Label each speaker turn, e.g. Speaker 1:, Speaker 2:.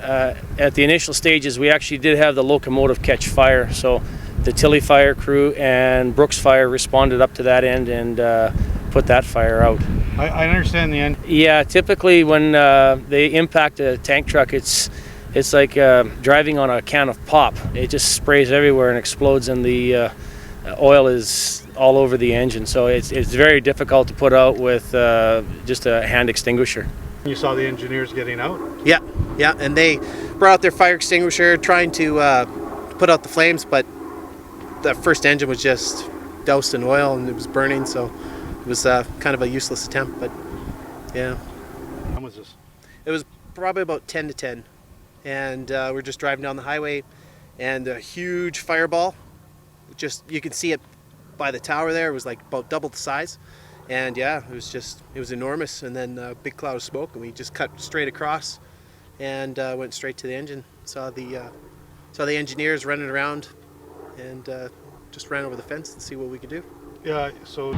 Speaker 1: at the initial stages, we actually did have the locomotive catch fire. So the Tilly fire crew and Brooks Fire responded up to that end and put that fire out.
Speaker 2: I understand the end.
Speaker 1: Yeah, typically when they impact a tank truck, it's like driving on a can of pop. It just sprays everywhere and explodes, and the oil is all over the engine. So it's very difficult to put out with just a hand extinguisher.
Speaker 2: You saw the engineers getting out?
Speaker 3: Yeah, and they brought out their fire extinguisher trying to put out the flames, but the first engine was just doused in oil and it was burning, so it was kind of a useless attempt, but yeah.
Speaker 2: How was this?
Speaker 3: It was probably about 10 to 10, and we're just driving down the highway, and a huge fireball, just, you can see it by the tower there, it was like about double the size, and yeah, it was enormous, and then a big cloud of smoke, and we just cut straight across and went straight to the engine. Saw the engineers running around, and just ran over the fence to see what we could do.
Speaker 2: Yeah, so